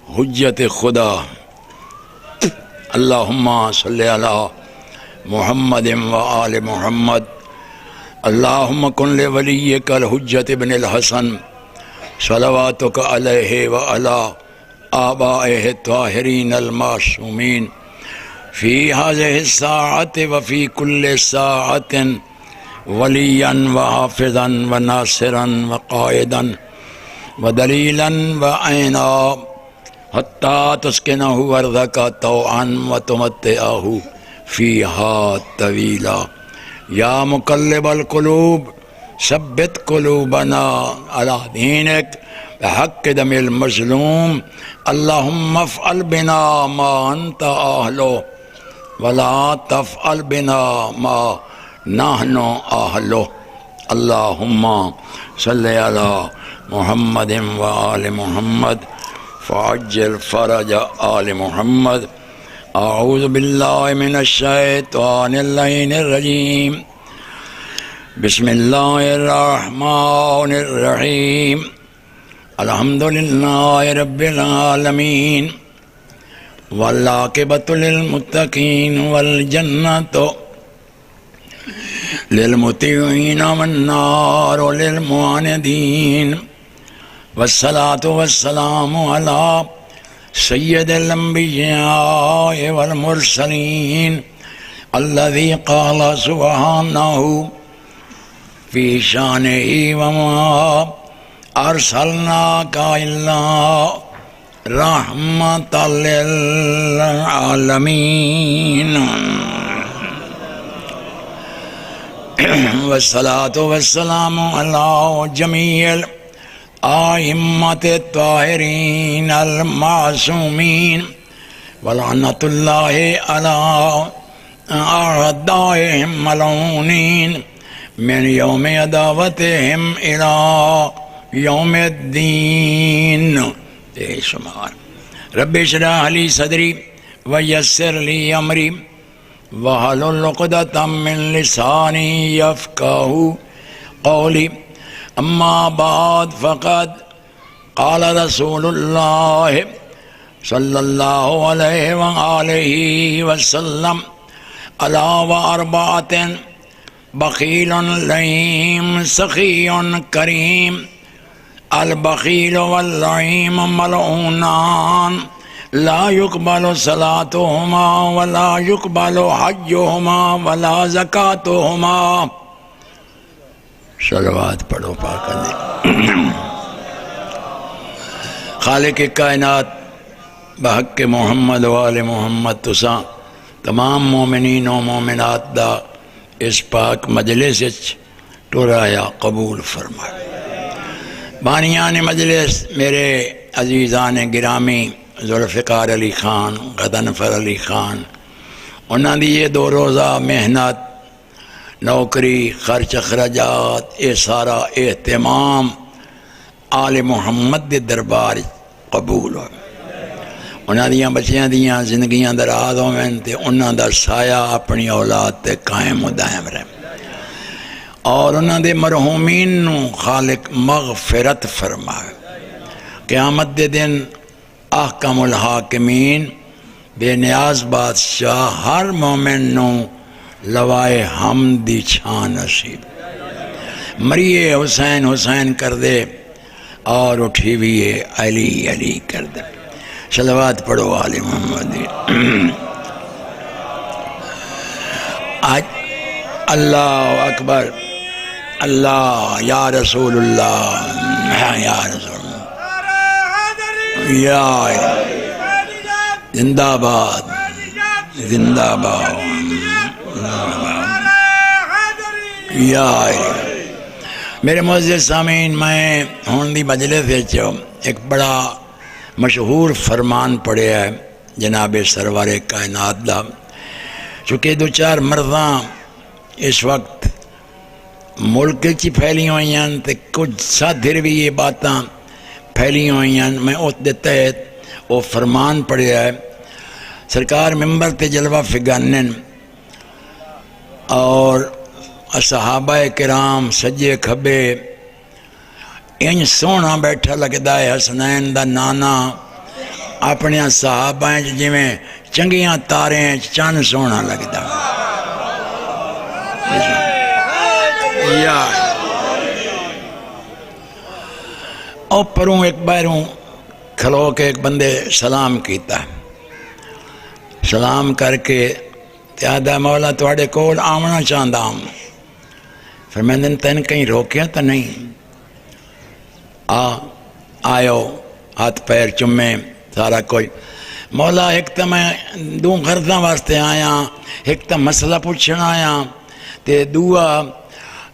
حجت خدا اللہم صلی علی محمد و آل محمد اللہم کن لولیک الحجت ابن الحسن صلواتک علیہ و علی آبائہ الطاہرین المعصومین فی هذه الساعة وفی کل ساعة ولیا وحافظا وناصرا وقائدا ودلیلا وعینا حتی تسکنہ ارضک طوعا وتمتعہ فیہا طویلا یا مقلب القلوب ثبت قلوبنا علی دینک بحق دم المظلوم اللہم افعل بنا ما انت اہلو ولا تفعل بنا ما نحن اہلو اللہم صلی علی محمد و آل محمد فعجل فرج آل محمد اعوذ باللہ من الشیطان اللعین الرجیم بسم اللہ الرحمن الرحیم الحمدللہ رب العالمین والعاقبۃ للمتقین والجنۃ للمطیعین والنار للمعاندین والصلاة والسلام علی سید الانبیاء والمرسلین الذی قال سبحانہ فی شانہ وما ارسلناک الا رحمۃ للعالمین والصلاة والسلام علی جمیع الائمۃ الطاہرین المعصومین ولعنۃ اللہ علی اعدائہم ملعونین من یوم عداوتہم الی یوم الدین رب اشرح لی صدری ویسر لی امری واحلل عقدۃ من لسانی یفقہوا قولی اما بعد فقد قال رسول اللہ صلی اللہ علیہ وآلہ وسلم الا واربعۃ بخیل لئیم سخی کریم البخیل واللعیم ملعونان لا يقبل صلاتهما ولا يقبل حجهما ولا زکاتهما صلوات پڑھو پاک علی خالق کائنات بحق محمد و آل محمد تساں تمام مومنین و مومنات دا اس پاک مجلس ٹرایا قبول فرما بانیان مجلس میرے عزیزان گرامی ذوالفقار علی خان غضنفر علی خان انہاں دی یہ 2 روزہ محنت نوکری خرچ اخراجات یہ سارا اہتمام آل محمد دے دربار قبول ہو انہاں دیاں بچیاں دیاں زندگیاں دراز ہوئیں تے انہاں دا سایہ اپنی اولاد تے قائم و دائم رہے اور انہاں دے مرحومین نو خالق مغفرت فرمائے قیامت دے دن احکم الحاکمین بے نیاز بادشاہ ہر مومن نو لوائے حمدی چھان نصیب مریے حسین حسین کر دے اور اٹھی ہوئے علی علی کر دے صلوات پڑھو آل محمد آج اللہ اکبر اللہ یا رسول اللہ یا رسول اللہ یا زندہ باد زندہ باد یا میرے معزز سامعین میں ہون دی مجلس ایک بڑا مشہور فرمان پڑھے ہے جناب سرور کائنات دا چونکہ 2-4 مرضاں اس وقت ملک چی پھیلی ہوئی ہیں تے کچھ ساتھر بھی یہ باتاں پھیلی ہوئی ہیں میں اس دے تحت وہ فرمان پڑھے ہے سرکار ممبر تے جلوہ فگانن اور صحابہ کرام سجے کھبے ان سونا بیٹھا لگدا ہے حسنین دا نانا اپنے صحابہ جی میں چنگیاں تارے چند سونا لگتا یا اوپروں ایک باروں کھلو کے ایک بندے سلام کیتا سلام کر کے آدھا مولا تھوڑے کول آمنا چاہتا ہوں پھر میں نے تین کہیں روکیا تو نہیں آئیو ہاتھ پیر چمے سارا کوئی مولا ایک تو میں دو غرضاں واسطے آیا ایک تو مسئلہ پوچھنا آیا تے دعا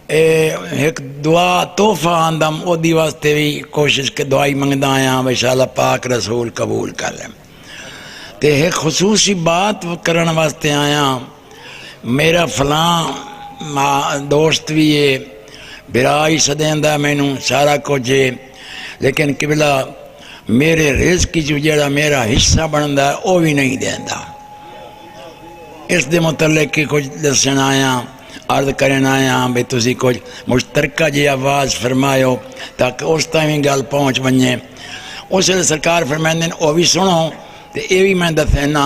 ایک دعا تحفہ آندم او دی واسطے بھی کوشش کے دعائی منگدا آیا انشاءاللہ پاک رسول قبول کر لیں تے ایک خصوصی بات کرن واسطے آیا میرا فلاں دوست بھی ہے برائی سدیندا مینوں سارا کچھ ہے لیکن قبلہ میرے رزق کی جو جڑا میرا حصہ بندا ہے وہ بھی نہیں دیندا اس دے متعلق کی کچھ دسن آیا عرض کرن آیا بھئی تسی کچھ مشترکہ جی آواز فرمایو تاکہ اس تائیں گل پہنچ بنجے اس لیے سرکار فرمائندے او بھی سنو تے اے بھی میں دسنا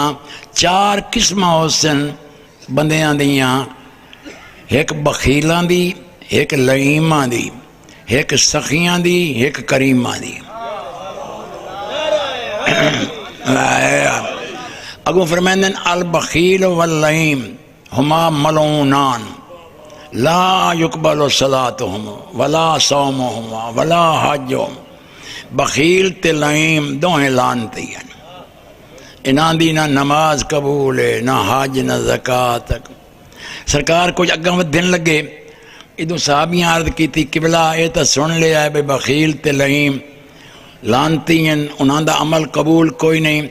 4 قسمہ حسن بندیاں دیاں ایک بخیلاں دی ایک لئیماں دی ایک سخیاں دی ایک کریماں دی اگوں فرمائندے البخیل واللئیم ہما ملعونان لا يقبل صلاتهم ولا صومهم ولا حجهم بخیل تے لئیم دوہیں لانتی ہیں انہاں دی نہ نماز قبول ہے نہ حج نہ زکاة سرکار کچھ اگاں ودھن لگے ادھو صحابیاں عرض کی تھی قبلہ اے تا سن لے آئے بے بخیل تے لئیم لانتی ہیں انہاں دا عمل قبول کوئی نہیں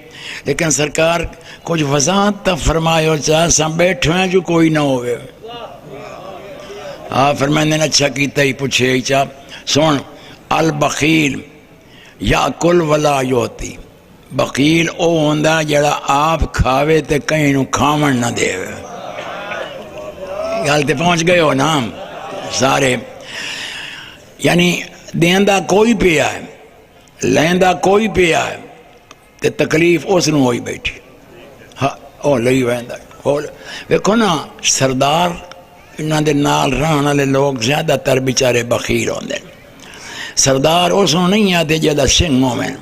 لیکن سرکار کچھ وضاحت تا فرمائیو چاہ سا بیٹھو ہیں جو کوئی نہ ہوئے فرمائندے نے اچھا کیتا ہی پوچھے ہی چاہ سن البخیل یاکل ولا یوتی بخیل او ہوندا جڑا آپ کھاوے تے کہیں نو کھاون نہ دے گل تے پہنچ گئے ہو نا سارے یعنی دیندہ کوئی پیا ہے لیندہ کوئی پیا ہے تے تکلیف اس نو ہوئی بیٹھی او لئی ویندہ ویکھو نا سردار انہاں دے نال رہن والے لوگ زیادہ تر بیچارے بخیل ہوندے سردار اس نو نہیں آتے جدا سنگ ہوویں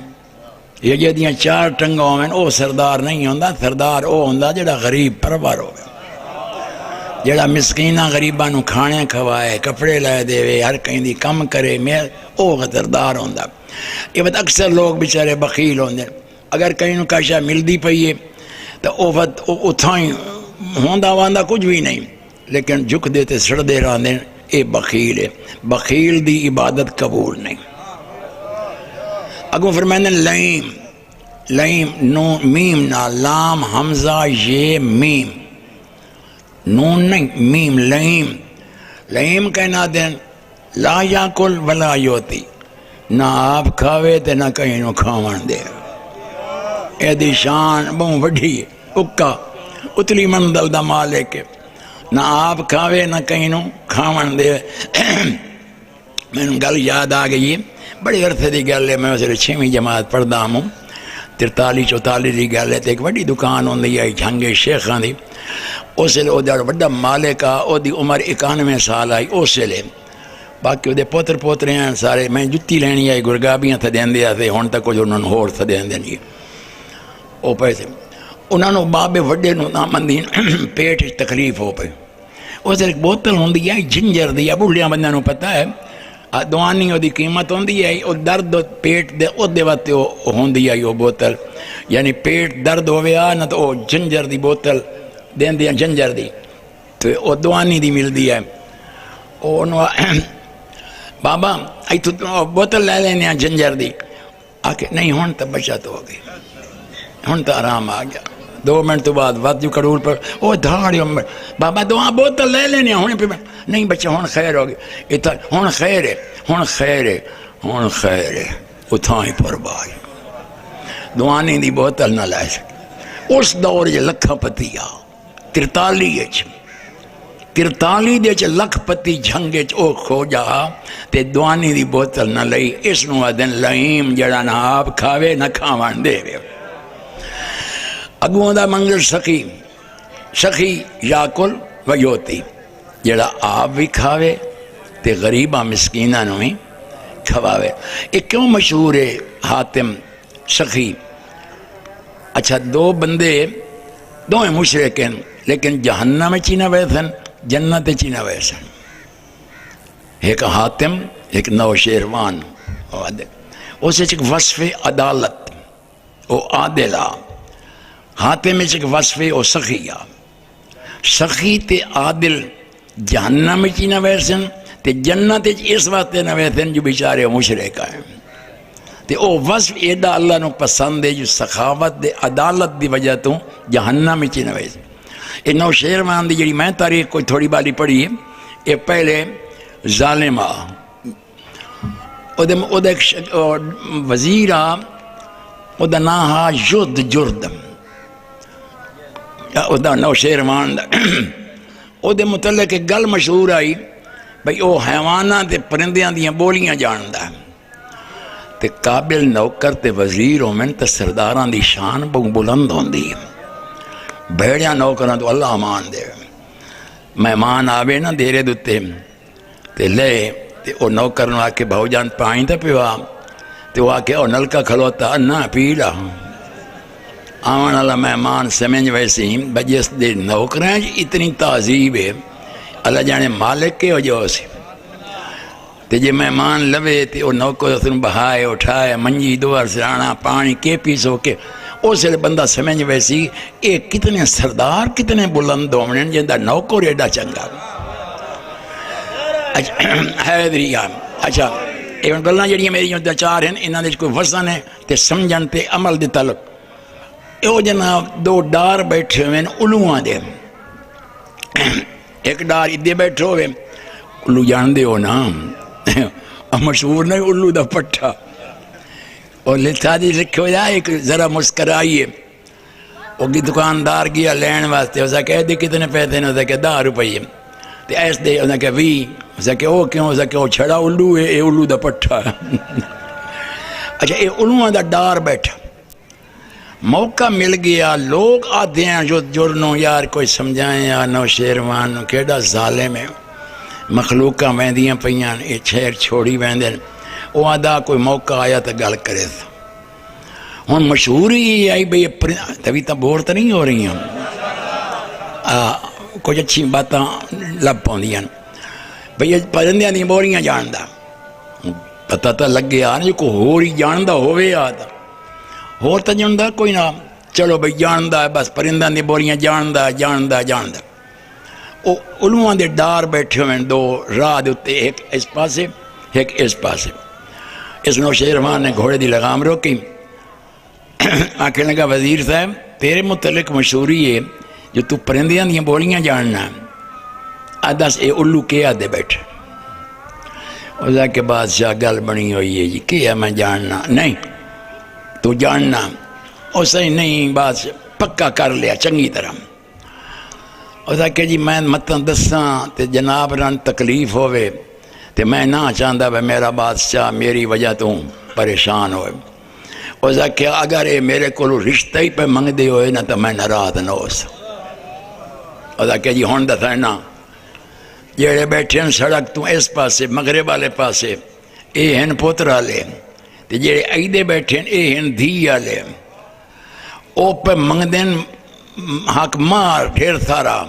یہ جدیاں 4 ٹنگاں ہوویں او سردار نہیں ہوندا سردار او ہوندا جڑا غریب پرور ہوے جڑا مسکیناں غریباں نو کھانے کھوائے کپڑے لائے دے ہر کہیں دی کم کرے او سردار ہوندا یہ بات اکثر لوگ بیچارے بخیل ہوندے اگر کہیں نو کاشا ملدی پئی ہے تو او وقت اتھاں ہوندا واندا کچھ بھی نہیں لیکن جھک دیتے سڑ دے رہا دیں اے بخیل ہے بخیل دی عبادت قبول نہیں اگوں فرمائنے لئیم لئیم نو میم نا لام حمزہ یہ میم نون نہیں میم لئیم لئیم کہنا دیں لا یاکل ولا یوتی نہ آپ کھاوے تے نہ کہیں نو کھاون دے اے دی شان بہت وڈی اکا اتلی منزل دا مالک ہے نہ آپ کھاوے نہ کہیں نو کھاون دے میں نے گل یاد آ گئی بڑی عرصے دی گل ہے میں اسے 6ویں جماعت پڑھدا ہوں 43-44 دی گل ہے تے ایک بڑی دکان ہوندی ہے جھنگے شیخاں دی اس لے او دا بڑا مالک آ او دی عمر 91 سال آئی اس لے باقی وہ پوتر پوترے ہیں سارے میں جتی لینی آئی گرگابیاں تھا دین دیا تھے ہون تک کچھ انہوں نے ہور تھا دین دینی او پیسے انہوں نے بابے وڈے نو نامندین پیٹ تکلیف ہو پہ اس ایک بوتل ہوندی ہے جنجر دی بڑھیاں بندہ نو پتہ ہے دوانی ہو دی قیمت ہوندی ہے او درد پیٹ دے او دے واتے ہوندی ہے او بوتل یعنی پیٹ درد ہوئے آ نہ تو او جنجر دی بوتل دین دیا جنجر دی تو او دوانی دی مل دی ہے او انہوں بابا ای تو بوتل لے لینے جنجر دی آکے نہیں ہون تا بچت ہو گئی ہون تا آرام آ گیا 2 منٹ تو بعد وقت جو کڑول پر او دھاڑی بابا دعا بوتل لے لینے ہونے پہ نہیں بچہ ہون خیر ہو گئی ہون خیر ہے ہون خیر ہے ہون خیر ہے اتھائیں پر بائی دعانی دی بوتل نہ لائے سکے اس دور یہ لکھا پتی آ 43 دے چھ لکھ پتی جھنگے چھ او کھو جا تے دوانی دی بوتل نہ لئی اس نو دن لئیم جڑا نہ آپ کھاوے نہ کھاوان دے وے اگوں دا منگل سخی سخی یاکل و یوتی، جڑا آپ بھی کھاوے تے غریباں مسکیناں نوں بھی کھواوے۔ یہ کیوں مشہور ہے حاتم سخی؟ اچھا دو بندے دوئیں مشرک ہیں لیکن جہنم میں چینہ ویسن جنت چینہ ویسن، ایک حاتم ایک نوشیروان، اس ایک وصف عدالت او عادلہ، حاتم ایک وصف او سخیہ، سخی تے عادل جہنم میں چینہ ویسن تے جنت اس واسطے نہ ویسن جو بیچارے مشرک ہیں، تے او وصف ایڈا اللہ نو پسند ہے جو سخاوت دے عدالت دی وجہ تو جہنم میں چینہ ویسن۔ یہ نوشیروان دی جڑی میں تاریخ کوئی تھوڑی بالی پڑھی ہے، یہ پہلے ظالم آ او دا ایک وزیر آ، او دا نا ہا یدھ جرد، او دا نوشیروان دا او دے متعلق ایک گل مشہور آئی بھئی او حیواناں تے پرندیاں دیاں بولیاں جاندا ہے، تے قابل نوکر تے وزیر ہومن تے سرداراں دی شان بہت بلند ہوندی ہے، بھیڑیاں نوکراں تو اللہ امان دے، مہمان آوے نا دیرے دوتے تے لے تے او نوکر نو آکے بھاؤ جان پائیں تے پیوا، تے وہ آکے او نلکا کھلوتا نہ پیڑا، آوان اللہ مہمان سمجھ ویسے ہی بجس دے نوکریں اتنی تعظیب ہے، اللہ جانے مالک کے وجہ سے، تے جے مہمان لوے تے او نوکر اسن بہائے اٹھائے منجی دوار سرانا پانی کے پیسو کے، اس لئے بندہ سمجھ ویسی اے کتنے سردار کتنے بلند ہومنن جندہ نوکر ایڈا چنگا۔ حیدری اچھا ایون گلنا جڑیاں میری جو چار ہیں انہاں دے کوئی وزن ہے تے سمجھن تے عمل دے تعلق، او جناب دو ڈار بیٹھے ہوئے الوہاں دے، ایک ڈار ادھے بیٹھے ہوئے، الو جان دے ہو نا مشہور نہیں الو دا پٹھا، اور لکھا دی لکھے ہو جائے ایک ذرا مسکرائیے، وہ کی دکاندار گیا لین واسطے، اسا کہہ دے کتنے پیسے نے، اسا کہہ 10 روپئے، تے ایس دے اسا کہہ 20، اسا کہہ او کیوں، اسا کہہ او چھڑا الو ہے اے الو دا پٹھا۔ اچھا اے الوہاں دا ڈار بیٹھا، موقع مل گیا، لوگ آدھے ہیں جو جرنوں یار کوئی سمجھائیں یا نوشیروان کیڑا ظالم ہے، مخلوقاں ویندیاں پئیاں یہ چھیر چھوڑی ویندن، وہ آدھا کوئی موقع آیا تو گل کرے تھا، ہن مشہوری ہی آئی بھئی تبھی تو بور تو نہیں ہو رہی ہیں، کچھ اچھی باتاں لب پاؤندیاں بھئی پرندیاں دی بولیاں جاندا، پتہ تو لگ گیا نا کوئی ہور ہی جاندا ہوئے آدھا، ہور تو جاندا کوئی نہ، چلو بھئی جاندا ہے بس پرندیاں دی بولیاں جاندا جاندا جاندا، او علماء دے ڈار بیٹھے ہوئے دو راہ دے اتے، ایک اس پاسے ایک اس پاسے، اس نوشیروان نے گھوڑے دی لگام روکی، آکھنے لگا وزیر صاحب تیرے متعلق مشہوری ہے جو تو پرندیاں دی بولیاں جاننا ہے، آدھاس اے الو کے آدھے بیٹھے، اس کے بادشاہ گل بنی ہوئی ہے جی کیا میں جاننا نہیں تو جاننا، اس نے نہیں بات پکا کر لیا چنگی طرح، اس کہ جی میں متن دساں تے جناب رن تکلیف ہوئے تے میں نہ چاہتا بھائی میرا بادشاہ میری وجہ تو پریشان ہوئے، اس کہ اگر یہ میرے کو رشتہ ہی پہ منگ دے ہوئے نا تو میں ناراض نہ ہو سا، اس کہ جی ہون دسا نا جڑے بیٹھے ہیں سڑک تو اس پاسے مغرب والے پاسے اے ہیں پوتر والے تے جڑے ایدے بیٹھے ہیں اے ہیں دھی والے، او پہ منگ دین حق مار ڈھیر سارا،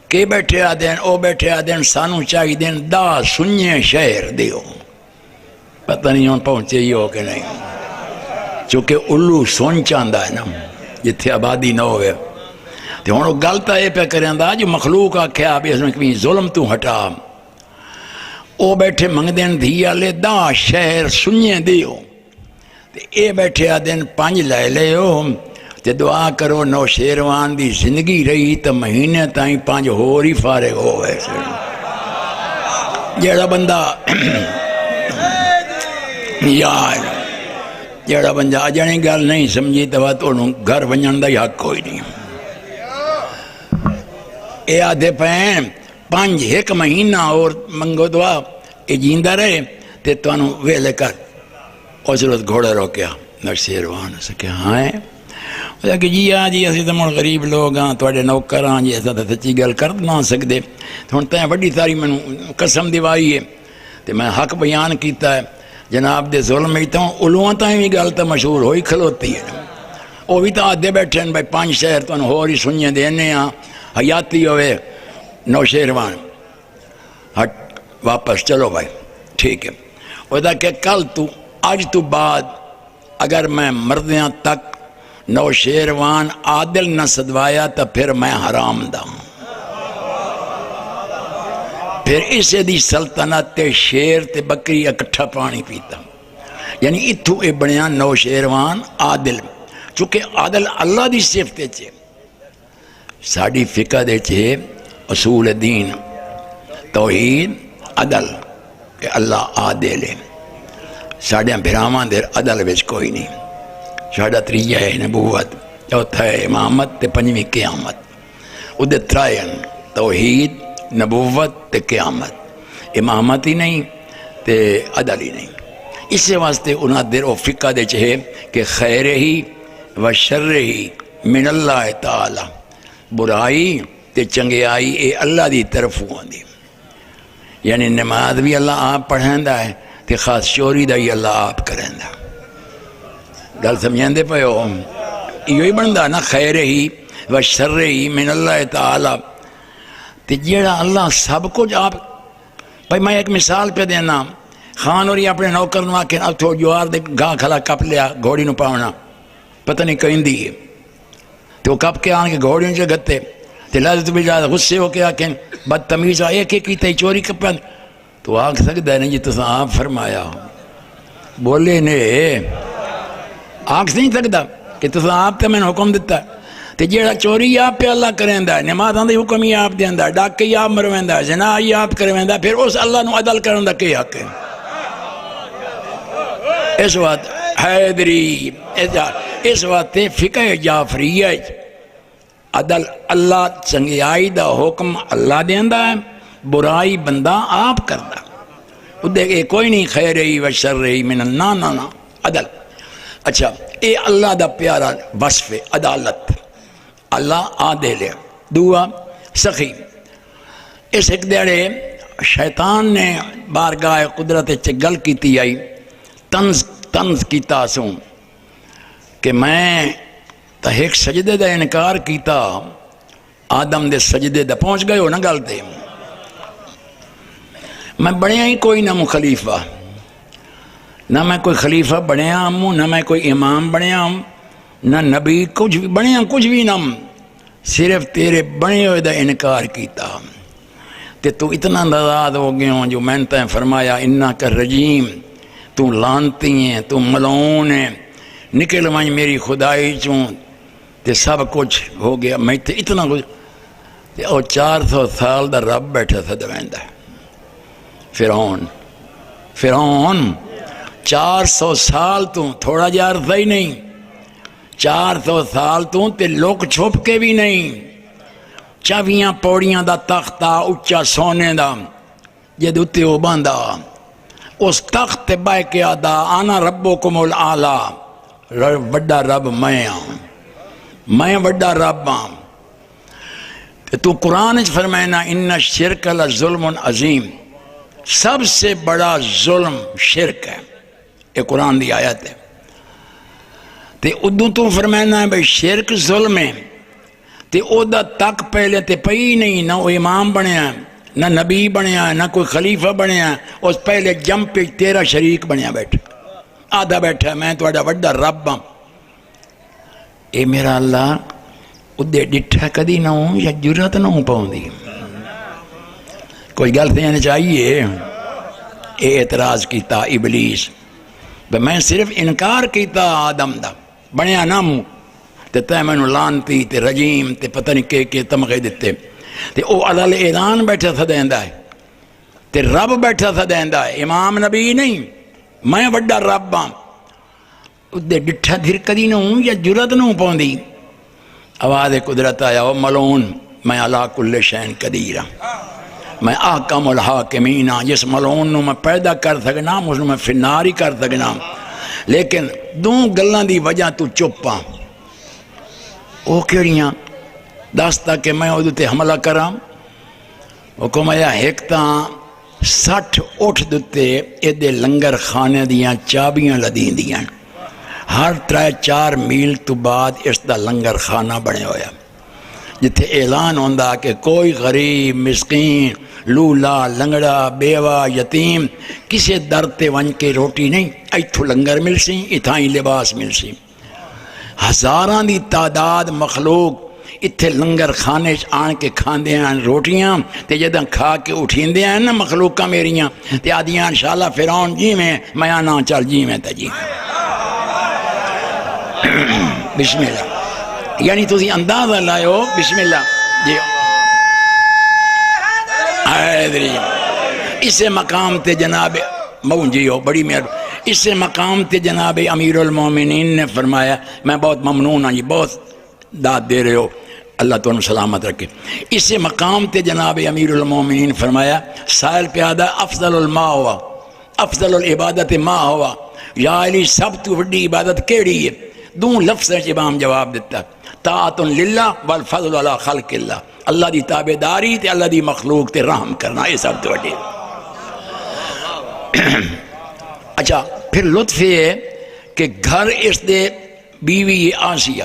کہ بیٹھے آدھیں او بیٹھے آدھیں سانو چاہی دیں دا سنیے شہر دیو، پتہ نہیں ہوں پہنچے ہی ہو کہ نہیں، چونکہ الو سن چاندہ ہے نا جتھے آبادی نہ ہوئے، تو ہوں گلتا ہے پہ کریں دا جو مخلوق آکھے آپ اس میں کبھی ظلم تو ہٹا، او بیٹھے منگ دیں دھی آلے دا شہر سنیے دیو، اے بیٹھے آدھیں 5 لے لے ہو، تے دعا کرو نوشیروان دی زندگی رہی تو مہینے تائیں 5 ہور ہی فارغ ہو ویسے، جیڑا بندہ یار جیڑا بندہ اجانی گل نہیں سمجھی تو انہوں گھر ونجن دا ہی حق کوئی نہیں، اے آدھے پہن 5 1 مہینہ اور منگو دعا اے جیندہ رہے تے تو انہوں ویلے کر، اس روز گھوڑا روکیا نوشیروان سے کہ ہاں کہ جی اسی تو مڑ غریب لوگ ہاں تھوڑے نوکر ہاں جی ایسا تو سچی گل کر نہ سکتے ہوں تین وڈی ساری مینوں قسم دیوائی ہے تو میں حق بیان کیتا ہے جناب دے ظلم ہی تو علواں تائیں بھی گل تو مشہور ہوئی کھلوتی ہے وہ بھی تو آدھے بیٹھے ہیں بھائی 5 شہر تو ہور ہی سنیے دینے ہاں حیاتی ہوئے نوشیروان ہٹ واپس چلو بھائی ٹھیک ہے وہ کہ کل تو اج تو بعد اگر میں مردیاں تک نوشیروان عادل نہ صدوایا تو پھر میں حرام دا پھر اسے دی سلطنت تے شیر تے بکری اکٹھا پانی پیتا یعنی اتھو اے بنیا نوشیروان عادل چونکہ عادل اللہ دی صفت چھے ساڑی فقہ دے چھے اصول دین توحید عدل کہ اللہ عادل ہے ساڑھیاں بھرامان دیر عدل ویچ کوئی نہیں ساڑھا تریجہ ہے نبوت چوتھا ہے امامت تے پنجویں قیامت ادھے ترائن توحید نبوت تے قیامت امامت ہی نہیں تے عدل ہی نہیں اس واسطے انہاں دیر او فقہ دے چھے کہ خیر ہی و شر ہی من اللہ تعالی برائی تے چنگیائی اے اللہ دی طرف ہوندی یعنی نماز بھی اللہ آپ پڑھیندا ہے تے خاص چوری دا ہی اللہ آپ کریندا گل سمجھیں دے پہ ہو یہ ہی بندہ نا خیر ہی و شر ہی من اللہ تعالی تے جیڑا اللہ سب کچھ آپ بھائی میں ایک مثال پہ دینا خان اور یہ اپنے نوکر نو آکے اب تو جوار دے گاہ کھلا کپ لیا گھوڑی نو پاونا پتہ نہیں کہیں دی ہے تو کپ کے آن کے گھوڑی نو جگتے تے لازت بھی جاتا غصے ہو کے آکے بدتمیز آئے کہ کیتا ہی چوری کپن تو آنکھ سکتا ہے نہیں جی تو آپ فرمایا بولے نے آنکھ نہیں سکتا کہ تو آپ تے میں نے حکم دیتا ہے تے جیڑا چوری آپ پہ اللہ کریندا ہے نماز آندھی حکم ہی آپ دیندا ہے ڈاکے ہی آپ مرویندا ہے زنا ہی آپ کرویندا ہے پھر اس اللہ نو عدل کرندا کے حق ہے اس وقت حیدری اس وقت فقہ جعفریہ عدل اللہ چنگیائی دا حکم اللہ دیندا ہے برائی بندہ آپ کردا ادھے کوئی نہیں خیر ہی و شر ہی من نا نا نا عدل اچھا اے اللہ دا پیارا وصف عدالت اللہ عادل ہے دعا سخی اس ایک دیڑے شیطان نے بارگاہ قدرت چگل کیتی آئی تنز کیتا سوں کہ میں تا ایک سجدے دا انکار کیتا آدم دے سجدے دا پہنچ گئے ہو نا گل دے میں بڑھیا ہی کوئی نہ خلیفہ نہ میں کوئی خلیفہ بنیا ہوں نہ میں کوئی امام بنیا ہوں نہ نبی کچھ بھی بنیا کچھ بھی نہ صرف تیرے بنے ہوئے دا انکار کیتا تے تو اتنا ناراض ہو گئے ہوں جو میں نے تیں فرمایا انا کا رجیم تو لانتی ہیں تو ملعون ہے نکل وائیں میری خدائی چوں تے سب کچھ ہو گیا میں تے اتنا کچھ تے او 400 سال دا رب بیٹھا تھا دویندا فرعون 400 سال تو تھوڑا جا عرصہ ہی نہیں 400 سال تو تے لوک چھپ کے بھی نہیں چاویاں پوڑیاں دا تختہ اچھا سونے دا جد اتے ہو باندھا اس تخت بائے کے آدھا آنا ربکم الاعلی وڈا رب میں وڈا رب ہوں تو قرآن فرمائنا ان الشرک لظلم عظیم سب سے بڑا ظلم شرک ہے یہ قرآن دی آیت ہے تے ادو تو فرمائنا ہے بھئی شرک ظلم ہے تے او دا تک پہلے تے پئی نہیں نہ وہ امام بنیا ہے نہ نبی بنیا ہے نہ کوئی خلیفہ بنیا ہے اس پہلے جم پہ تیرا شریک بنیا بیٹھا آدھا بیٹھا میں تو اڈا وڈا رب ہوں اے میرا اللہ ادھے ڈٹھا کدی نہ ہوں یا جرات نہ ہوں پاؤں دی کوئی گل دینے چاہیے اے اعتراض کیتا ابلیس میں صرف انکار کیتا آدم دا بنیا نہ موں تے تے میں لانتی تے رجیم تے پتہ نہیں کہ تمغے دیتے تے او عدل اعلان بیٹھا تھا دیندا ہے تے رب بیٹھا تھا دیندا ہے امام نبی نہیں میں وڈا رب ہاں ادھے ڈٹھا دھر کدی نہ ہوں یا جرت نہ ہوں پاؤندی آواز قدرت آیا او ملعون میں علا کل شین قدیر میں احکم الحاکمین جس ملعون نو میں پیدا کر سکنا اس نو میں فنار ہی کر سکنا لیکن دو گلاں دی وجہ تو چپ ہاں وہ کیڑیاں دس تاکہ میں وہ حملہ کراں. حکم آیا ایک تاں 60 اٹھ دتے ایدے لنگر خانے دیاں چابیاں لدیں دیاں. ہر 3-4 میل تو بعد اس دا لنگر خانہ بنے ہویا جتھے اعلان ہوندا کہ کوئی غریب مسکین لولا لنگڑا بیوہ یتیم کسے در تے ون کے روٹی نہیں ایتھو لنگر مل سی اتھائیں لباس مل سی. ہزاراں دی تعداد مخلوق اتھے لنگر خانے آن کے کھاندے ہیں روٹیاں تے جداں کھا کے اٹھیندے ہیں نا مخلوقاں میریاں تے آدیاں انشاءاللہ فرعون جی میں آنا چل جی میں تا جی بسم اللہ. یعنی تسی اندازہ لائیو بسم اللہ جی حیدری. اسے مقام تے جناب مون جی ہو بڑی مہربانی. اسے مقام تے جناب امیر المومنین نے فرمایا میں بہت ممنون ہوں جی بہت داد دے رہے ہو اللہ تمہیں سلامت رکھے. اسے مقام تے جناب امیر المومنین فرمایا سائل پیادہ افضل الماء ہوا افضل العبادت ما ہوا یا علی سب تو وڈی عبادت کیڑی ہے. دوں لفظ امام جواب دیتا طاعت للہ والفضل علی خلق اللہ. اللہ دی تابعداری تے اللہ دی مخلوق تے رحم کرنا یہ سب تو وڈی. اچھا پھر لطف یہ ہے کہ گھر اس دے بیوی آسیہ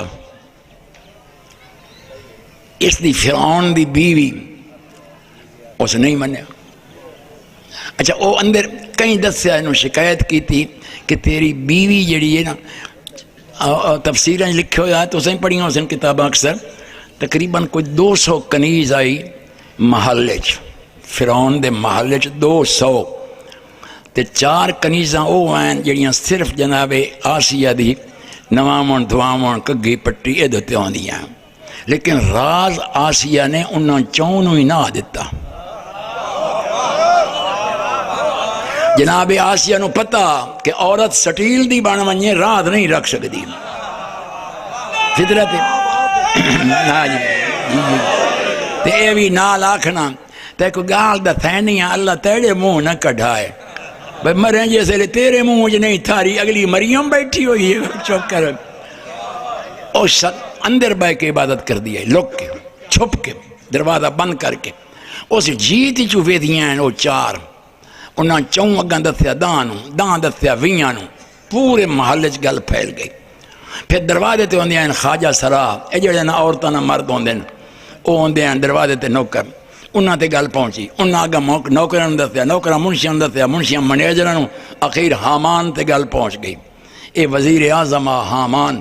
اس دی فرعون دی بیوی اس نہیں منیا. اچھا وہ اندر کئی دسیا انہوں شکایت کی تھی کہ تیری بیوی جڑی ہے نا تفسیریں لکھے ہویا ہے تو اسیں پڑھی ہوں اسیں کتاباں اکثر تقریباً کوئی 200 کنیز آئی محلے فرعون دے محلے 200 تے 4 کنیزاں وہ ہیں جڑیاں صرف جناب آسیہ دی نوامن دھوامن کگھی پٹی یہ دیتے ہوں دیاں لیکن راز آسیہ نے انہوں چونوں ہی نہ دیتا. جناب آسیہ نو پتا کہ عورت سٹیل دی بان ونجے راز نہیں رکھ سکتی فطرت تے اے بھی نال آکھنا تے کوئی گال دا تھینیاں اللہ تیرے منہ نہ کڑھائے بھئی مریں جیسے لے تیرے منہ نہیں تھاری اگلی مریم بیٹھی ہوئی ہے چپ کر اور اندر بے کے عبادت کر دیا لک کے چھپ کے دروازہ بند کر کے اس جیت چوفے دیاں ہیں وہ 4 انہاں چون اگاں دسیا دان دسیا ویاں نو پورے محلے چ گل پھیل گئی. پھر دروازے تے ہوندے ہیں خواجہ سرا اے جڑے نا عورتاں نہ مرد ہوندے ہیں او ہوندے ہیں دروازے تے نوکر انہاں تے گل پہنچی انہاں اگاں نوکراں نوں دسیا نوکراں منشیاں نوں دسیا منشیاں منیجراں نوں اخیر حامان تے گل پہنچ گئی. اے وزیر اعظم حامان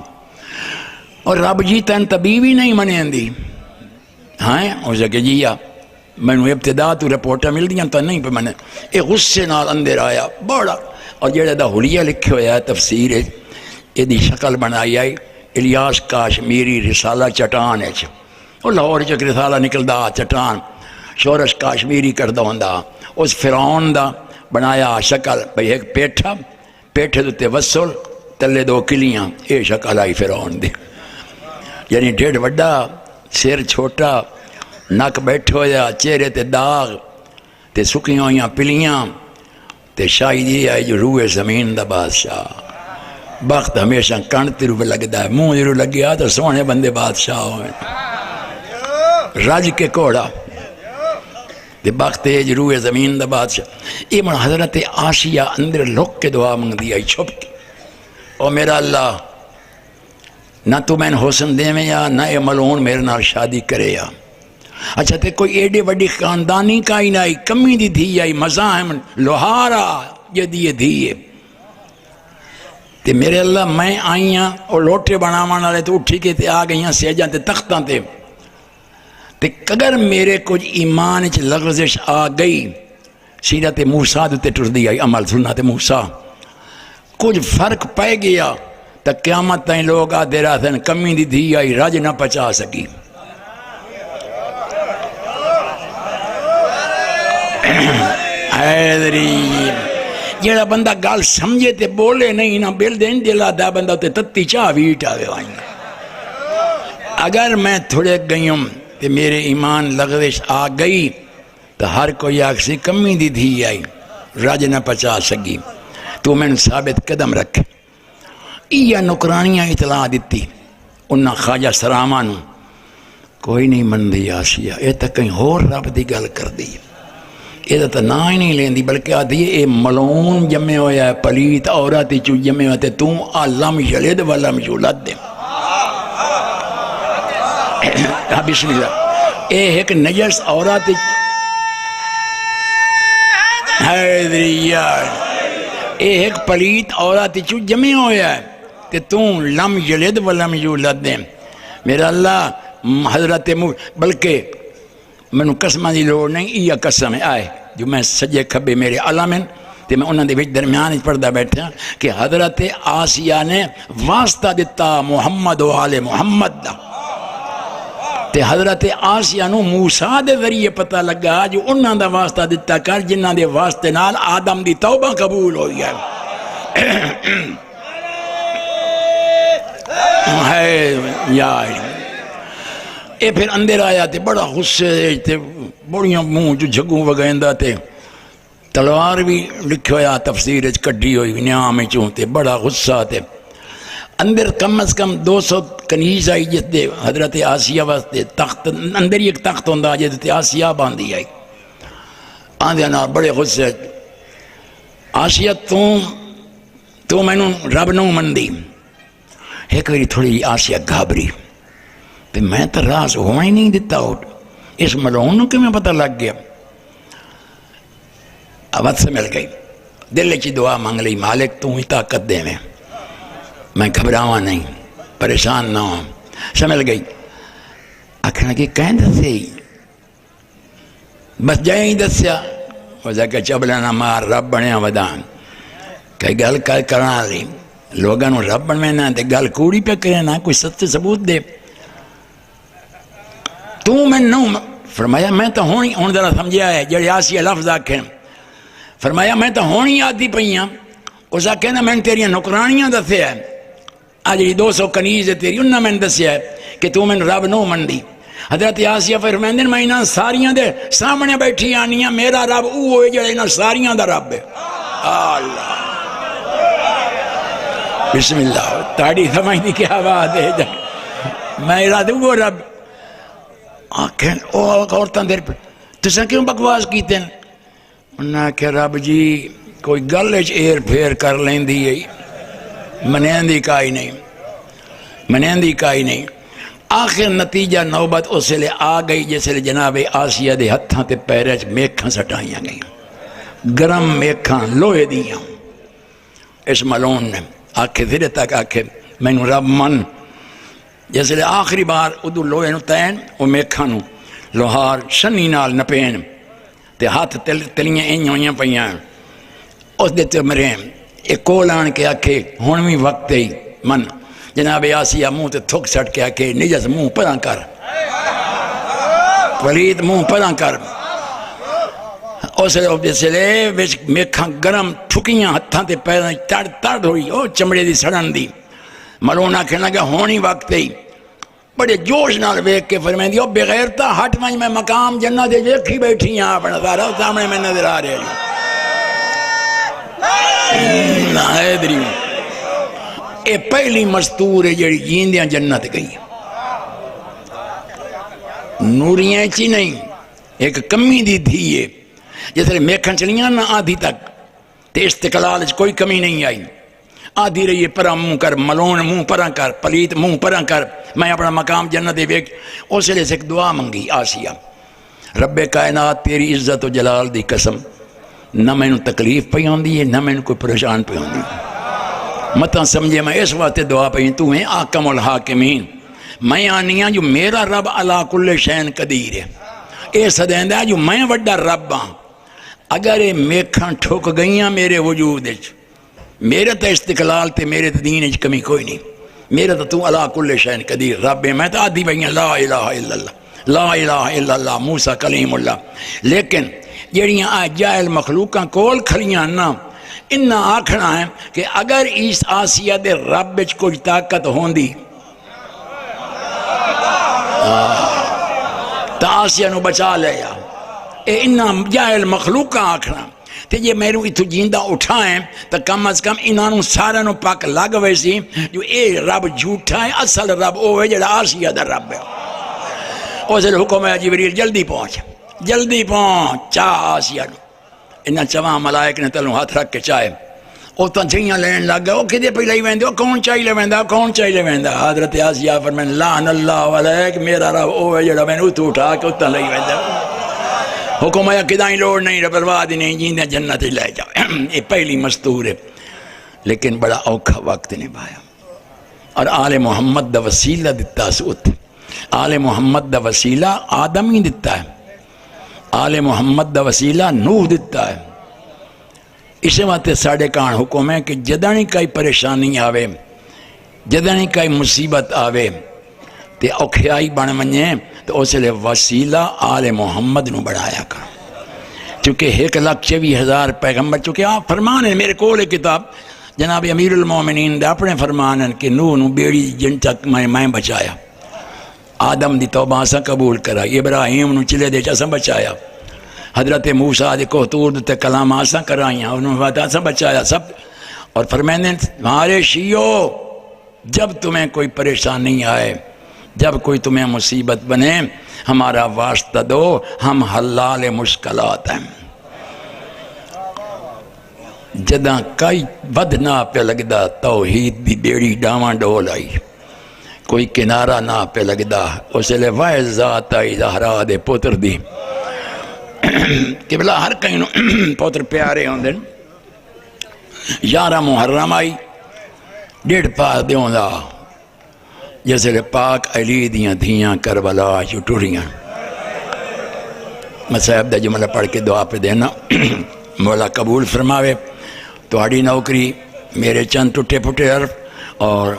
اور رب جی تین طبیب ہی نہیں منیندی ہاں اس کہ جی میں نے ابتدا تو رپورٹاں مل دیاں تو نہیں پہ میں نے یہ غصے نال اندر آیا بڑا اور جڑے دا حلیہ لکھے ہویا ہے تفسیر ہے یہ دی شکل بنائی آئی الیاس کاشمیری رسالہ چٹان ہے وہ لاہور چک رسالہ نکلدا چٹان شورش کاشمیری کردہ ہوندا اس فرعون دا بنایا شکل بھئی ایک پیٹھے دوتے وصل تلے 2 کلیاں یہ شکل آئی فرعون دی یعنی ڈیڑھ وڈا سر چھوٹا نک بیٹھو ہویا چہرے تے داغ تے سکیاں ہویاں پلیاں تے شاہی دی آئی جو روح زمین دا بادشاہ بخت ہمیشہ کانتے روح لگدا ہے منہ جو لگیا تو سونے بندے بادشاہ ہوئے رج کے کوڑا تے بخت ہے جو روح زمین دا بادشاہ. یہ من حضرت آسیہ اندر لک کے دعا منگ دی آئی چھپ کے او میرا اللہ نہ تو میں حسن دے میں یا نہ اے ملعون میرے نال شادی کرے یا. اچھا تے کوئی ایڈے وڈی خاندانی کا ہی نہ آئی کمی دی دھی آئی مزاحم لوہارا یہ دی دھی ہے تے میرے اللہ میں آئی ہاں اور لوٹے بناوان والے تو اٹھی کے تے آ گئی ہاں سیجاں تے تختاں تے اگر میرے کچھ ایمان چ لغزش آ گئی سیرت موسیٰ تے ٹر دی آئی عمل سنت موسیٰ کچھ فرق پہ گیا تو قیامت تائیں لوگ آدھے رہا تھے کمی دی دھی آئی رج نہ پچا سکی. حیدری جیڑا بندہ گال سمجھے تے بولے نہیں نہ بل دین دلا دا بندہ تے تتی چاہ ویٹ آگے آئیں. اگر میں تھوڑے گئی ہوں تے میرے ایمان لغزش آ گئی تو ہر کوئی آکسی کمی دی دھی آئی رج نہ پچا سکی تو میں نے ثابت قدم رکھے. یہ نکرانیاں اطلاع دیتی انہاں خواجہ سراما نو کوئی نہیں مندی آسیہ، یہ تو کہیں ہور رب دی گل کر دی، یہ تو نا ہی نہیں لیندی بلکہ آدھی اے ملعون جمع ہویا ہے، پلیت عورت چو جمع ہوتے تو لم یلد ولم یولد دے۔ بسم اللہ، اے ایک نجس عورت حیدری یار، اے ایک پلیت عورت چو جمع ہویا ہے کہ تو لم یلد ولم یولد دے۔ میرا اللہ حضرت بلکہ میں قسمہ دی لوڑ نہیں، یہ قسم آئے جو میں سجے کھبے میرے علامن تے میں انہوں نے بھی درمیان پردہ بیٹھا کہ حضرت آسیہ نے واسطہ دیتا محمد و آل محمد دا، تے حضرت آسیہ نو موسیٰ دے ذریعے پتہ لگا جو انہوں دا واسطہ دیتا کر جنہوں دے واسطے نال آدم دی توبہ قبول ہوئی ہے۔ یار اے پھر اندر آیا تے بڑا غصے تے بڑیاں منہ جو جھگوں وگائندہ تے تلوار بھی لکھے ہویا تفسیر کڈی ہوئی نیام چوں تے بڑا غصہ تے اندر کم از کم 200 کنیز آئی جس دے حضرت آسیہ واسطے تخت اندر ایک تخت ہوندہ جس دے آسیہ باندھی آئی آندھے نا بڑے غصے آسیہ تو میں نو رب نو مندی ایک ویری تھوڑی آسیہ گھابری تے میں تو راز ہونا ہی نہیں دیتا ہو اس ملعون کے میں پتہ لگ گیا آواز سے مل گئی دل چی دعا مانگ لی مالک تو ہی طاقت دے میں گھبراواں نہیں پریشان نہ ہوں سمجھ گئی آکھنا کہ کہیں دسے بس جائیں ہی دسیا وجہ کہ چبلنا مار رب بنیا ودان کئی گل کرنا لی لوگاں نو رب بنوینا تے گل کوڑی پہ کرنا کوئی سچے ثبوت دے تو میں نو فرمایا میں تو ہونی ہون ذرا سمجھا ہے جڑے آسیہ لفظ آکھیں فرمایا میں تو ہونی آدھی پئیاں اس آکھیں نا میں تیریاں نکرانیاں دسے ہے آج 200 کنیز تیری انہاں میں دسے ہے کہ تو میں رب نو مندی حضرت آسیہ فرمائندن میں انہاں ساریاں دے سامنے بیٹھی آنیاں میرا رب او ہوئے جڑے انہاں ساریاں دا رب ہے اللہ بسم اللہ تاڑی سمجھنی کیا بات ہے میرا دو رب آکھیں او عورتاں دیر پر تساں کیوں بکواس کیتے ہیں انہاں کہ رب جی کوئی گلچ ایر پھیر کر لیں دی منیندی کائی نہیں آخر نتیجہ نوبت اس لئے آ گئی جس لئے جناب آسیہ دے ہتھاں تے پیرے میکھاں سٹائیاں گئیں گرم میکھاں لوہے دیاں اس ملعون نے آکھے دھیرے تک آکھے میں نو رب من جس لئے آخری بار ادھو لوہے نو تین او میکھاں نو لوہار شنی نال نپین تے ہاتھ تلیاں اینیاں پئیاں اس دیتے مریں ایک کول آن کے آکھے ہونویں وقت ہی من جناب آسیہ منہ تے تھک سٹ کے آکھے نجس منہ پڑھاں کر پلید منہ پڑھاں کر اس لئے میکھاں گرم ٹھکیاں ہتھاں تے پیراں تڑ ہوئی او چمڑے دی سڑن دی ملعون آکھے لگا ہونی وقت ہی بڑے جوش نال ویکھ کے فرمائندی او بغیر تا ہٹ ونج میں مقام جنت دے ویکھی بیٹھی ہاں اپنا سارا سامنے میں نظر آ رہے ہیں نائدری اے پہلی مستور ہے جڑی جیندیاں جنت گئی نوریاں چی نہیں ایک کمی دی تھی یہ جس لئے میکھن چلیاں نہ آدھی تک تے استقلال کوئی کمی نہیں آئی آدھی رہی پرا منہ کر ملعون منہ پرا کر پلیت منہ پرا کر میں اپنا مقام جنت دے ویکھ اس لئے سے ایک دعا منگی آسیہ رب کائنات تیری عزت و جلال دی قسم نہ میں نو تکلیف پہ ہوندی ہے نہ میں نو کوئی پریشان پہ ہوندی ہے مطلب سمجھے میں اس واسطے دعا پہ تو ہیں آکم الحاکمین میں آنیاں جو میرا رب علا کل شین قدیر ہے اے صدیندہ جو میں وڈا رب ہاں اگر اے میکھاں ٹھوک گئیاں میرے وجود میرے تا استقلال تے میرے تا دین اچ کمی کوئی نہیں میرے تو علا کل شین قدیر رب ہے میں تا آدھی بھئیاں لا الہ الا اللہ لا الہ الا اللہ موسیٰ کلیم اللہ لیکن جڑیاں آج جائل مخلوقاں کول کھلیاں نا انہاں آکھنا ہے کہ اگر اس آسیہ دے رب بچ کچھ طاقت ہوندی تا آسیہ نو بچا لیا اے انہاں جائل مخلوقاں آکھنا تے جے میرے اتو جیندہ اٹھائیں تو کم از کم انہوں سارا نو پاک لگ ویسی جو اے رب جھوٹا ہے، اصل رب اوہ جڑا آسیہ دا رب ہے. اس لئے حکم ہے جبریل جلدی پہنچ چاہ آسیہ نو. انہاں چواں ملائک نے تلوں ہاتھ رکھ کے چاہے او تو چھیاں لین لگ گئے. او کدے پہ لئی ویندے، کون چاہی لے ویندہ. حضرت آسیہ فرمائیں لعن اللہ علیک، میرا رب اوہ جڑا میں نے اتو اٹھا کے اتنا لئی ویندہ. حکم ہے کدائیں لوڑ نہیں، برباد نہیں، جیندے جنت ہی لے جاؤ. یہ پہلی مستور ہے، لیکن بڑا اوکھا وقت نبھایا. اور آل محمد دا وسیلہ دیتا سوت. آل محمد دا وسیلہ آدم ہی دیتا ہے، آل محمد دا وسیلہ نوح دیتا ہے. اسے وقت ساڑھے کان حکم ہے کہ جدانی کئی پریشانی آوے، جدانی کئی مصیبت آوے تے اوکھیائی بن منجے تو اس لئے وسیلہ آل محمد نو بڑھایا کرو. چونکہ 1,24,000 پیغمبر، چونکہ آپ فرمان ہیں، میرے کول کتاب جناب امیر المومنین دے اپنے فرمان ہیں کہ نوح نو بیڑی جن تک میں بچایا، آدم دی توبہ سا قبول کرا، ابراہیم نو چلے دے چا بچایا، حضرت موسیٰ دے کوہتور دے کلام آسا کرائیاں، انہوں نے آسا بچایا سب. اور فرمائیں ہمارے شیعو، جب تمہیں کوئی پریشانی آئے، جب کوئی تمہیں مصیبت بنے، ہمارا واسطہ دو، ہم حلال مشکلات ہیں. جداں کئی بدنا پہ لگدا توحید دی بیڑی ڈاواں ڈول آئی، کوئی کنارہ نہ پہ لگدا. اس لئے وائز ذات آئی زہرا دے پتر دی کہ بلا ہر کہیں پوتر پیارے ہوں دن. 11 محرم آئی، 1.5 پاس دیوں دا جیسے لے پاک علی دیاں دھیاں کربلا جو ٹوریاں. میں صاحب دا جملہ پڑھ کے دعا پہ دینا. مولا قبول فرماوے تہاڈی نوکری، میرے چند ٹوٹے پھٹے عرف اور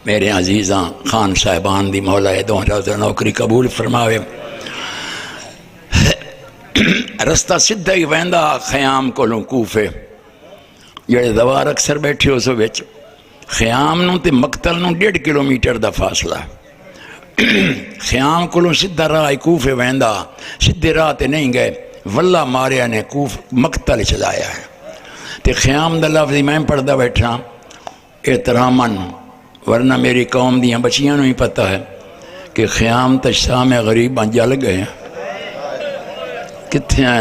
میرے عزیزاں خان صاحبان دی مولا دو نوکری قبول فرماوے. رستہ سدھا ہی ویندا خیام کولوں کوفے، جڑے دوار اکثر بیٹھے ہو سو وچ خیام نو تے مقتل نو 1.5 کلومیٹر دا فاصلہ. خیام کولوں سدھا راہ کوفے ویندا، سدھے راہ تے نہیں گئے، واللہ ماریا نے مقتل چلایا ہے. تے خیام دا لفظ میں پڑھدا بیٹھا احتراماً، ورنہ میری قوم دیاں بچیاں نو ہی پتہ ہے کہ خیام تے شام غریباں جل گئے ہیں. کتھے ہیں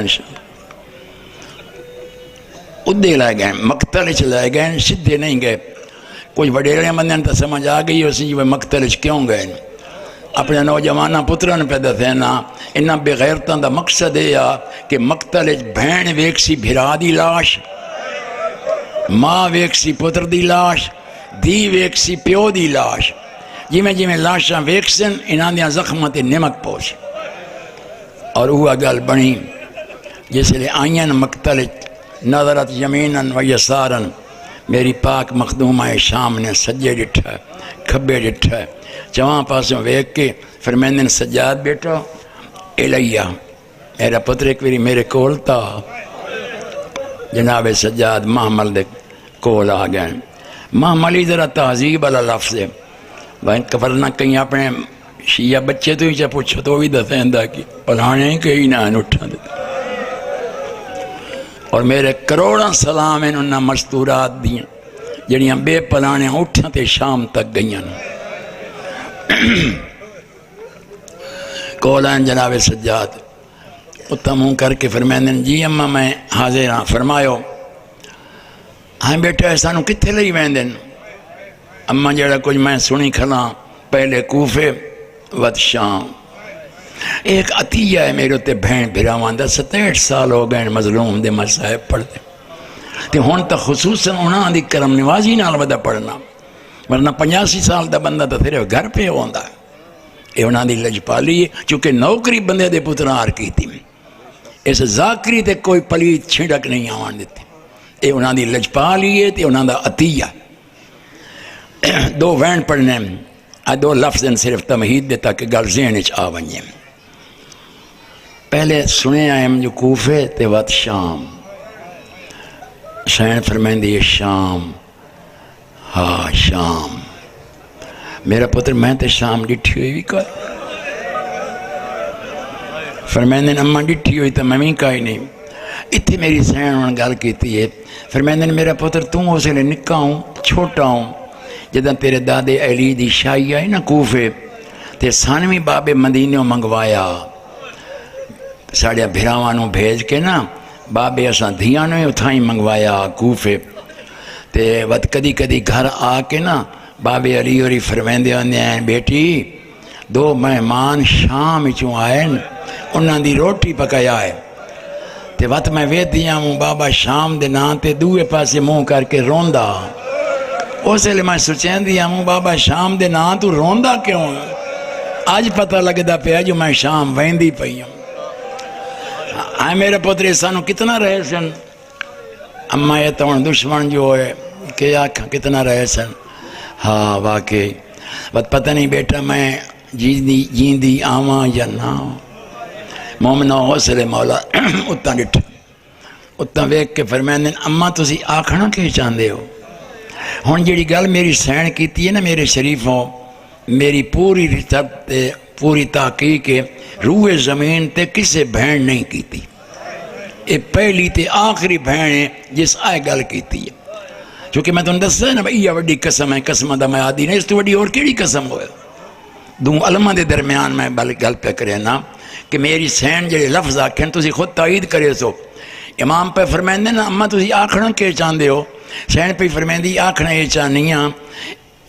ادھے لائے گئے، مقتل چلائے گئے، سدھے نہیں گئے. کچھ وڈیرے بندے تو سمجھ آ گئی اسی جو مقتل کیوں گئے. اپنے نوجوانہ پتران پیدا تھے نا، انہاں بے غیرتاں دا مقصد ہے کہ مقتل بہن ویکسی بھرا دی لاش، ماں ویکسی پتر دی لاش، دی ویکسی پیو دی لاش. جی میں لاشاں ویکسن انہاں دیاں زخمات نمک پہنچ. اور وہ گل بنی جس لئے آئین مقتل نظرت یمیناً و یساراً، میری پاک مخدومہ شام نے سجے ڈٹھا کھبے ڈٹھا چواں پاسوں ویک کے فرمیندن سجاد بیٹو الیہ، میرا پتر ایک ویری میرے کول تا. جناب سجاد محمل دے کول آ گئے. محملی ذرا تہذیب والا لفظ ہے، ورنہ کہیں اپنے شیعہ بچے تو ہی چاہ پوچھو تو بھی دسیندہ کی پلانے کہیں نہ اٹھا دیتا. اور میرے کروڑاں سلام ہیں انہاں مستورات دیاں جڑیاں بے پلانے اٹھاں تے شام تک گئیاں. کولان جناب سجاد اتموں کر کے فرمائندن جی اممہ میں حاضر ہاں. فرمایو ہاں بیٹا ایسا نو کتھے لئی ویندن؟ اممہ جڑا کچھ میں سنی کھلا پہلے کوفے ود شام. ایک عطیہ ہے میرے تے بہن بھراوان دا 67 سال ہو گئے مظلوم دے مذہب پڑھ دے تے ہون تا خصوصاً انہاں دی کرم نوازی نال ودا پڑھنا، ورنہ 85 سال دا بندہ تا صرف گھر پہ ہوندا ہے. اے انہاں دی لجپالی ہے، چونکہ نوکری بندے دے پترار کی تھی، اس ذاکری تے کوئی پلیت چھڑک نہیں آوان دیتے. اے انہاں دی لجپالی ہے تے انہاں دا عطیہ. 2 وین پڑھنے 2 لفظ صرف تمہید دیتا کہ گل ذہن چ آ ونجے. پہلے سنے آئے جو کوفے تے وقت شام. شین فرمائندی یہ شام، ہاں شام. میرا پتر میں تے شام ڈٹھی ہوئی بھی کوئی. فرمائندی اماں ڈٹھی ہوئی تو میں بھی کائی نہیں. اتنے میری سین ہوں گل کی ہے، فرمائندے نے میرا پتر توں اس لیے نکا ہوں چھوٹا ہوں، جدہ تیرے دادے علی دی شاہی آئی نا کوفے تے سانوی بابے مدینوں منگوایا، ساڑھے بھراوانوں بھیج کے نا بابے اساں دھیانوں اتھائیں منگوایا کوفے تے وقت کدی کدی گھر آ کے نا بابے علی ہوری فرمائندے ہوندے ہیں بیٹی دو مہمان شام چوں آئے انہاں دی روٹی پکایا ہے تے وقت میں ویت دیا ہوں بابا شام دے نا تے دوئے پاسے منہ کر کے روندا، اس لئے میں سوچیں دیا ہوں بابا شام دے نا تو روندا کیوں؟ آج پتہ لگدا پیا جو میں شام ویندی پئی ہوں۔ آئے میرے پتر سانو کتنا رہے سن، اما یہ تو دشمن جو ہے کہ آکھاں کتنا رہے سن، ہاں واقعی پتہ نہیں بیٹا میں جیندی آواں یا نہ مومنہ حوصلے مولا اتنا ڈٹھ اتنا ویک کے فرمائندے اما تسی آکھنا کہ چاہندے ہو؟ ہن جڑی گل میری سین کیتی ہے نا میرے شریفوں، میری پوری پوری تحقیق روح زمین تے کسے بہن نہیں کیتی، یہ پہلی تے آخری بہن ہے جس آئے گل کیتی ہے، چونکہ میں تمہیں دستا ہے نا بھئی یہ وڈی قسم ہے، قسمہ دا میں آدھی نہیں، اس تو وڈی اور کیڑی قسم ہوئے دوں علماء دے درمیان میں گل پہ کرے نا کہ میری سین جڑے لفظ آکھیں تسی خود تائید کرے سو، امام پہ فرمائندے نا اما تسی آکھنا کہ چاہندے ہو؟ سین پہ فرمائندی آکھنا یہ چاہنیاں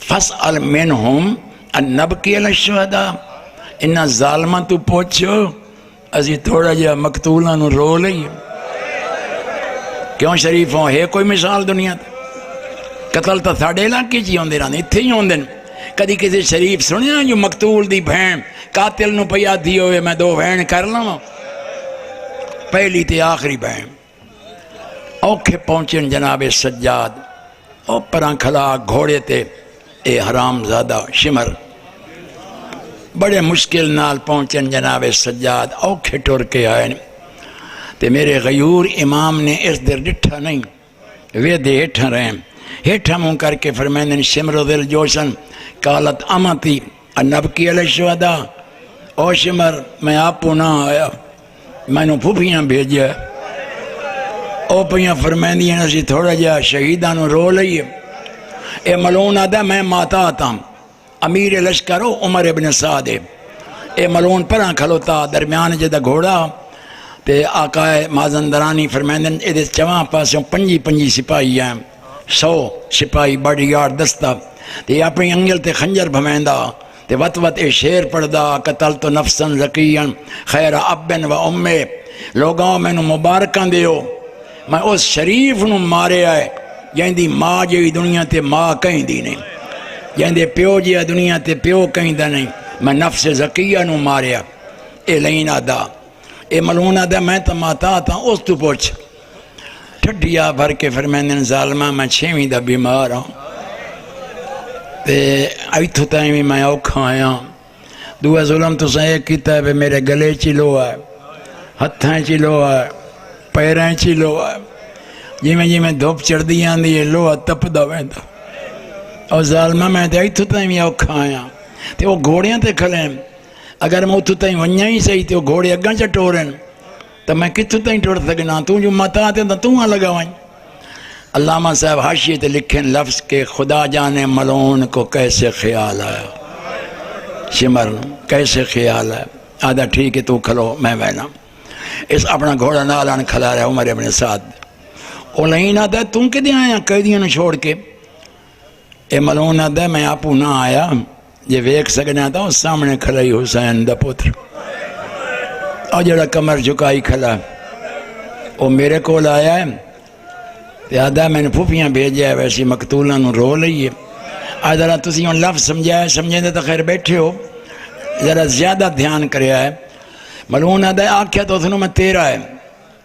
فَاسْأَلْ مِنْهُمْ أَن نَبْكِيَ لَلشُّهَدَاءِ انہاں ظالماں تو پوچھو ازی تھوڑا جا مقتولاں نو رو لئی کیوں شریفوں ہے کوئی مثال دنیا قتل تا ساڑے علاقے چی ہوندے رہنے اتھے ہی ہوندے کدی کسی شریف سنیا جو مقتول دی بہن قاتل نو پیا دی ہوئے میں دو بہن کر لوں پہلی تے آخری بہن اوکھے پہنچن جناب سجاد او پران کھلا گھوڑے تے اے حرام زادہ شمر بڑے مشکل نال پہنچن جناب سجاد اوکھے ٹور کے آئے تے میرے غیور امام نے اس در ڈٹھا نہیں وے دے ہیٹھا رہے ہیٹھا موں کر کے فرمائندے شمر دل جوشن قالت امتی النبکی علی الشہداء او شمر میں آپو نہ آیا میں نو پھوپیاں بھیجیا او پیاں فرمائندی ہیں اسی تھوڑا جا شہیدانو رو لئیے اے ملون آدھا میں ماتا آتا امیر لشکرو عمر ابن سعد اے ملون پران کھلوتا درمیان جدہ گھوڑا تے آقا مازندرانی فرمائندن اے چواں پاسوں پنجی سپاہی ہیں 100 سپاہی باڈی گارڈ دستا تے اپنی انگل تے خنجر بھمیندا تے وط اے شیر پڑھدا قتلت نفسا زکیا خیر ابن و امے لوگاں میں نو مبارکاں دیو میں اس شریف نو مارے آئے جہاں دی ماں جی دنیا تے ماں کہیں دی نہیں جہاں دے پیو جی دنیا تے پیو کہیں دا نہیں میں نفس زکیہ نو مارے آئے اے لین آدھا اے ملون آدھا میں تا ماتا آتا اس تو پوچھ ٹھڈیا بھر کے فرمائندن ظالمہ میں 6ویں دا بیمار ہوں تے ایتھو تائیں میں اوکھا آیا دعا ظلم تو سہے کیتا ہے میرے گلے چلو آئے ہتھائیں چلو آئے پیریں چلو آئے جی میں دھوپ چڑھ دی آندی ہے لوہ تپ دا ویندہ اور ظالمہ میں تے ایتھو تائیں اوکھا آیا تے وہ گھوڑیاں تے کھلیں اگر میں اتھو تائیں ونیا ہی صحیح تے وہ گھوڑے اگاں چا ٹورن تو میں کتھو تائیں ٹور سکنا تو جو متا آتے تو ہاں لگا وائیں علامہ صاحب حاشیے تے لکھیں لفظ کے خدا جانے ملون کو کیسے خیال آیا شمر کیسے خیال آیا آدھا ٹھیک ہے تو کھلو میں وینا اس اپنا گھوڑا نالان کھلا رہا عمر ابن سعد اولین آدھا تم کدے آیا قیدیاں نے چھوڑ کے اے ملون آدھا میں آپو نہ آیا یہ ویک سکنے آتا ہوں سامنے کھلائی حسین دا پتر اور جڑا کمر جھکائی کھلا وہ میرے کول آیا ہے آدھا میں نے پھوپیاں بھیجا ہے ویسی مقتولاں نو رو لئیے آدھا تسی ان لفظ سمجھیں دے تو خیر بیٹھے ہو ذرا زیادہ دھیان کریا ہے ملون آدھا آکھیا تو سنو میں تیرا ہے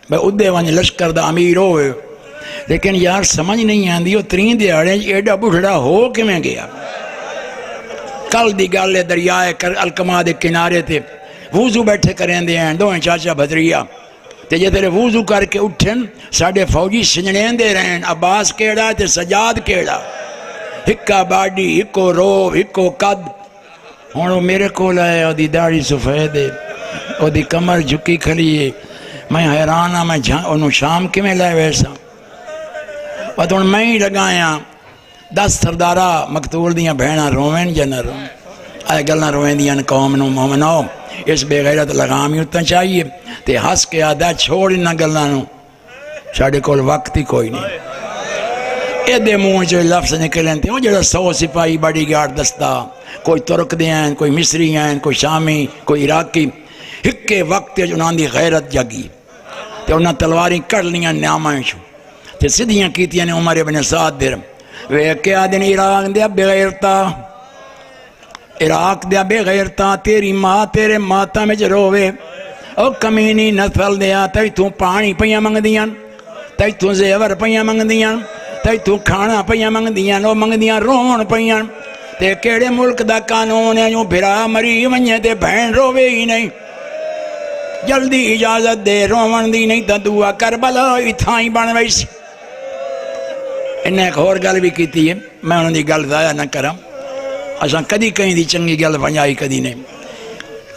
میں ادھے وانج لشکر دا امیر ہوئے لیکن یار سمجھ نہیں آندی وہ 3 دیہاڑے ایڈا بڑھڑا ہو کہ میں گیا کل دی گالے دریائے الکما دے کنارے تے وضو بیٹھے کریں دے ہیں دویں چاچا بھدریا تے جے تیرے وضو کر کے اٹھن ساڑھے فوجی سجنین دے رہن عباس کیڑا تے سجاد کیڑا ہکا باڈی ہکو رو ہکو قد ہونو میرے کول آئے او دی داڑھی سفیدے او دی کمر جھکی کھلیے میں حیران ہاں میں انہوں شام کیویں لے ویسا پتہ ہوں میں ہی لگایا 10 سردارا مقتول دیاں بہناں روین یا نہ روین آئے گلنا روین دیاں قوم نو مومنو اس بے غیرت لگام ہی اتنا چاہیے تے ہس کے آدھا چھوڑ نہ گلنا نو ساڑھے کول وقت ہی کوئی نہیں اے دے منہ جو لفظ نکلیں تے وہ جڑا 100 سپاہی باڈی گارڈ دستا کوئی ترک دے ہیں کوئی مصری ہیں کوئی شامی کوئی عراقی ہکے وقت انہاں دی غیرت جگی تے انہاں تلواری کر لیاں نیاماں شو تے سدھیاں کیتیاں نے عمر ابن سعد در وہ کیا دن عراق دیا بے غیرتا عراق دیا بے غیرتا تیری ماں تیرے ماتا میں روے او کمینی نسل دیا تی تو پانی پیاں منگ دیاں تی تو زیور پیاں منگ دیاں تی تو کھانا پیاں منگ دیاں او منگ دیاں رون پیاں تے کیڑے ملک دا قانون ہے یوں بھرا مری ونجے تے بہن روے ہی نہیں جلدی اجازت دے روون دی نہیں تا دعا کربلا اتھائیں بن ویسی انہیں ایک اور گل بھی کیتی ہے میں انہوں دی گل ضائع نہ کرا اساں کدی کہیں دی چنگی گل ونجائی کدی نہیں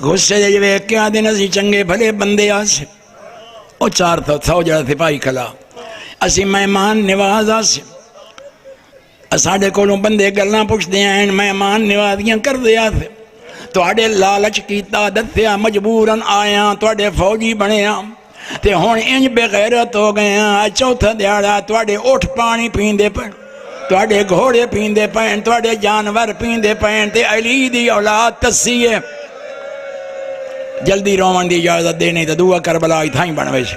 غصے دے جو کیا دن اسی چنگے بھلے بندے آسے او 400 جڑا سپاہی کھلا اسی مہمان نواز آسے اساڑے کولوں بندے گلاں پوچھ دے ہیں مہمان نوازیاں کر دے آسے تواڈے لالچ کیتا دسیا مجبوراً آیاں تواڈے فوجی بنیاں تے ہون انج بے غیرت ہو گئے ہیں چوتھا دیاڑا تواڈے اٹھ پانی پیندے پن تواڈے گھوڑے پیندے پن تواڈے جانور پیندے پن تے علی دی اولاد تسیے جلدی رومن دی اجازت دے نہیں تو دعا کربلا اتھائیں بن ویسے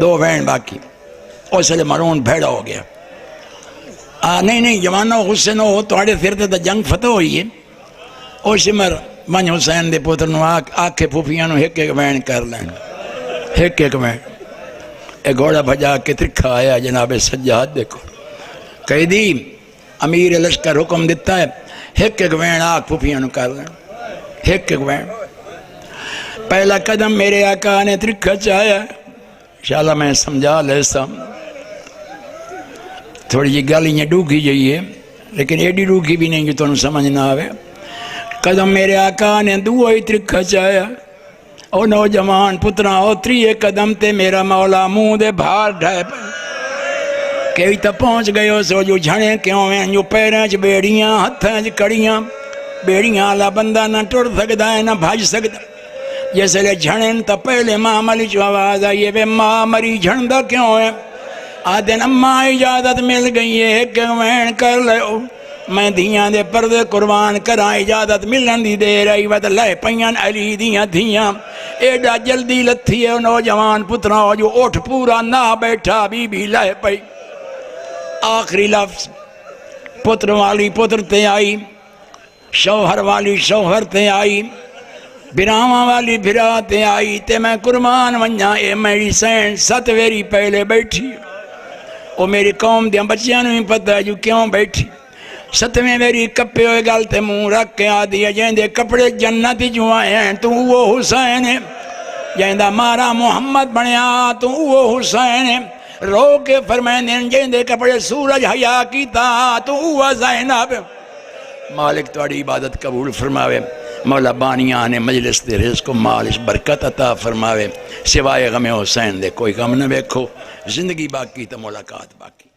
2 بہن باقی اس لئے مرون بھیڑا ہو گیا نہیں جوانو غصے نو ہو تواڈے سر تے جنگ فتح ہوئی ہے او سمر من حسین دے پتر نو آکھے پھوپیاں نو ایک بہن کر لین ایک بہن ایک گھوڑا بھجا کے ترکھا آیا جناب سجاد دیکھو قیدی امیر لشکر حکم دیتا ہے ایک بہن آکھ پھوپیاں نو کر لین ایک بہن پہلا قدم میرے آقا نے ترکھا چاہیا انشاءاللہ میں سمجھا لیسا تھوڑی جی گل یہ ڈوگی جائیے لیکن ایڈی ڈوگی بھی نہیں جو تنہوں سمجھ نہ آوے قدم میرے آقا نے دعائی ترکھا چاہیا او نوجوان پترا او 3 قدم تے میرا مولا منہ دے بھار ڈھائے پر کئی تا پہنچ گئے ہو سو جو جھنے کیوں ہیں جو پیریں چ بیڑیاں ہتھیں چ کڑیاں بیڑیاں اللہ بندہ نہ ٹر سکتا ہے نہ بھاج سکتا جیسے لے جھنن تا پہلے ماں ملی جو آواز آئیے وے ماں مری جھندا کیوں ہے آدھن اماں اجازت مل گئی ہے کہ وین کر لے میں دھیاں دے پردے قربان کرا اجازت ملن دی دے رہی ود لے پیان علی دیاں دھیاں ایڈا جلدی لتھی ہے نوجوان پترا جو اٹھ پورا نہ بیٹھا بی لے پئی آخری لفظ پتر والی پتر تے آئی شوہر والی شوہر تے آئی براواں والی بھرا تے آئی تے میں قربان ونجا اے میری سین 7 ویری پہلے بیٹھی او میری قوم دیاں بچیاں نو ہی پتہ ہے جو کیوں بیٹھی 7ویں ویری کپے ہوئے گل تے منہ رکھ کے آ دیا جیندے کپڑے جنت جو آئے ہیں تو وہ حسین ہے جیندہ مارا محمد بنیا تو وہ حسین ہے رو کے فرمائیں جیندے کپڑے سورج حیا کیتا تو وہ زینب مالک تواڈی عبادت قبول فرماوے مولا بانیاں نے مجلس دے رزق کو مالش برکت عطا فرماوے سوائے غم حسین دے کوئی غم نہ بیکھو زندگی باقی تو ملاقات باقی